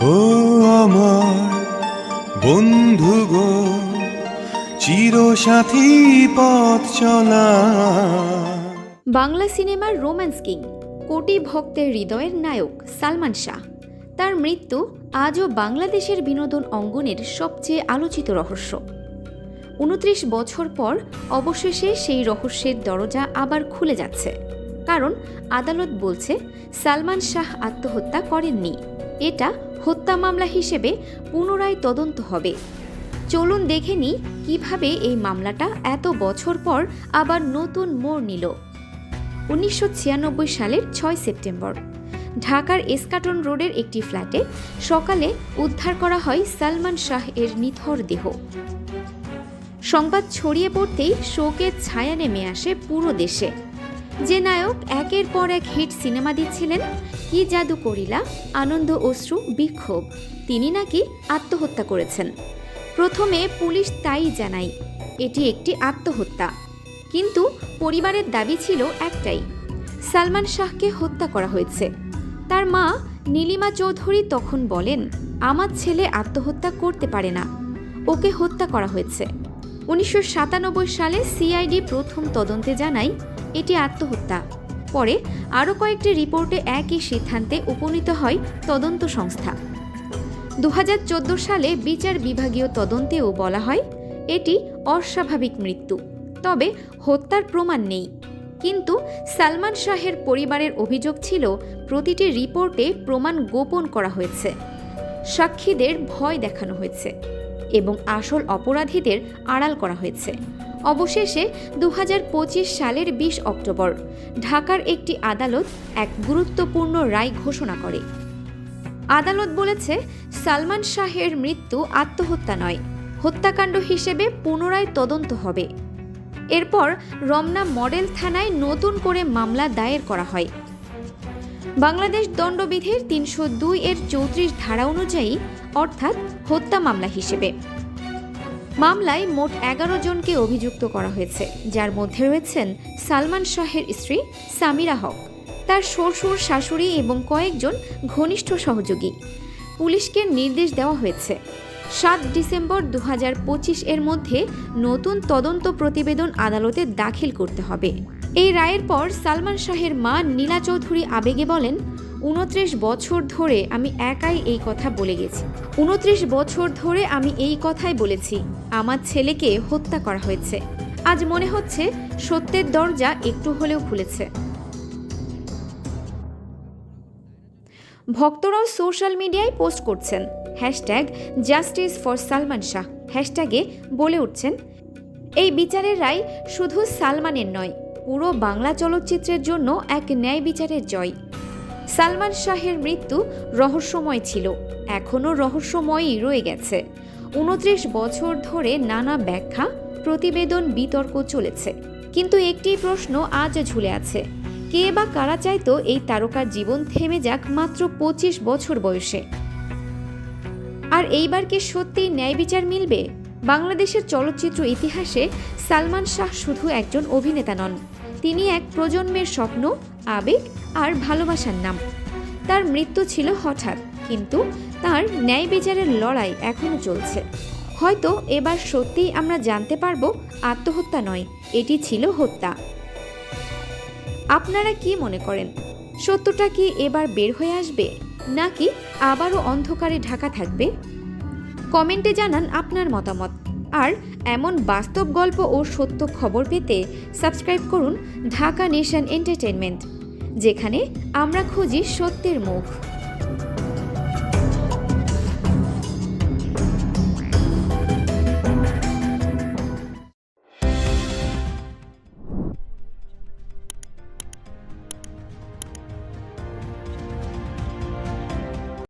ও আমার বন্ধু গো, চিরসাথী পথ চলা। বাংলা সিনেমার রোম্যান্স কিং, কোটি ভক্তের হৃদয়ের নায়ক সালমান শাহ। তার মৃত্যু আজও বাংলাদেশের বিনোদন অঙ্গনের সবচেয়ে আলোচিত রহস্য। ২৯ বছর পর অবশেষে সেই রহস্যের দরজা আবার খুলে যাচ্ছে। কারণ আদালত বলছে সালমান শাহ আত্মহত্যা করেননি, এটা হত্যা মামলা হিসেবে পুনরায় তদন্ত হবে। চলুন দেখে নিই কিভাবে এই মামলাটা এত বছর পর আবার নতুন মোড় নিল। ১৯৯৬ সালের ৬ সেপ্টেম্বর ঢাকার এসকাটন রোডের একটি ফ্ল্যাটে সকালে উদ্ধার করা হয় সালমান শাহ এর নিথর দেহ। সংবাদ ছড়িয়ে পড়তেই শোকের ছায়া নেমে আসে পুরো দেশে। যে নায়ক একের পর এক হিট সিনেমা দিচ্ছিলেন, কি জাদু করিলা, আনন্দ অশ্রু বিক্ষোভ, তিনি নাকি আত্মহত্যা করেছেন। প্রথমে পুলিশ তাই জানায় এটি একটি আত্মহত্যা, কিন্তু পরিবারের দাবি ছিল একটাই, সালমান শাহকে হত্যা করা হয়েছে। তার মা নীলিমা চৌধুরী তখন বলেন, আমার ছেলে আত্মহত্যা করতে পারে না, ওকে হত্যা করা হয়েছে। ১৯৯৭ সালে সিআইডি প্রথম তদন্তে জানায় এটি আত্মহত্যা। পরে আরও কয়েকটি রিপোর্টে একই সিদ্ধান্তে উপনীত হয় তদন্ত সংস্থা। ২০১৪ সালে বিচার বিভাগীয় তদন্তেও বলা হয় এটি অস্বাভাবিক মৃত্যু, তবে হত্যার প্রমাণ নেই। কিন্তু সালমান শাহের পরিবারের অভিযোগ ছিল প্রতিটি রিপোর্টে প্রমাণ গোপন করা হয়েছে, সাক্ষীদের ভয় দেখানো হয়েছে এবং আসল অপরাধীদের আড়াল করা হয়েছে। অবশেষে ২০২৫ সালের ২০ অক্টোবর ঢাকার একটি আদালত এক গুরুত্বপূর্ণ রায় ঘোষণা করে। আদালত বলেছে সালমান শাহের মৃত্যু আত্মহত্যা নয়, হত্যাকাণ্ড হিসেবে পুনরায় তদন্ত হবে। এরপর রমনা মডেল থানায় নতুন করে মামলা দায়ের করা হয়। বাংলাদেশ দণ্ডবিধির ৩০২ এর ৩৪ ধারা অনুযায়ী, অর্থাৎ হত্যা মামলা হিসেবে। মামলায় মোট ১১ জনকে অভিযুক্ত করা হয়েছে, যার মধ্যে রয়েছেন সালমান শাহের স্ত্রী সামিরা হক, তার শ্বশুর শাশুড়ি এবং কয়েকজন ঘনিষ্ঠ সহযোগী। পুলিশকে নির্দেশ দেওয়া হয়েছে ৭ ডিসেম্বর ২০২৫ এর মধ্যে নতুন তদন্ত প্রতিবেদন আদালতে দাখিল করতে হবে। এই রায়ের পর সালমান শাহের মা নীলা চৌধুরী আবেগে বলেন, ২৯ বছর ধরে আমি একাই এই কথা বলে গেছি। ২৯ বছর ধরে আমি এই কথাই বলেছি, আমার ছেলেকে হত্যা করা হয়েছে। আজ মনে হচ্ছে সত্যের দরজা একটু হলেও খুলেছে। ভক্তরাও সোশ্যাল মিডিয়ায় পোস্ট করছেন #জাস্টিস ফর সালমান শাহ হ্যাশট্যাগে বলে উঠছেন, এই বিচারের রায় শুধু সালমানের নয়, পুরো বাংলা চলচ্চিত্রের জন্য এক ন্যায় বিচারের জয়। সালমান শাহের মৃত্যু রহস্যময় ছিল, এখনও রহস্যময়ই রয়ে গেছে। ২৯ বছর ধরে নানা ব্যাখ্যা, প্রতিবেদন, বিতর্ক চলেছে, কিন্তু একটি প্রশ্ন আজ ঝুলে আছে, কে বা কারা চাইতো এই তারকার জীবন থেমে যাক মাত্র ২৫ বছর বয়সে? আর এইবার কি সত্যিই ন্যায় বিচার মিলবে? বাংলাদেশের চলচ্চিত্র ইতিহাসে সালমান শাহ শুধু একজন অভিনেতা নন, তিনি এক প্রজন্মের স্বপ্ন, আবেগ আর ভালোবাসার নাম। তার মৃত্যু ছিল হঠাৎ, কিন্তু তার ন্যায় বিচারের লড়াই এখনও চলছে। হয়তো এবার সত্যিই আমরা জানতে পারবো আত্মহত্যা নয়, এটি ছিল হত্যা। আপনারা কি মনে করেন, সত্যটা কি এবার বের হয়ে আসবে, নাকি আবারও অন্ধকারে ঢাকা থাকবে? কমেন্টে জানান আপনার মতামত। আর এমন বাস্তব গল্প ও সত্য খবর পেতে সাবস্ক্রাইব করুন ঢাকা নেশন এন্টারটেইনমেন্ট, যেখানে আমরা খুঁজি সত্যের মুখ।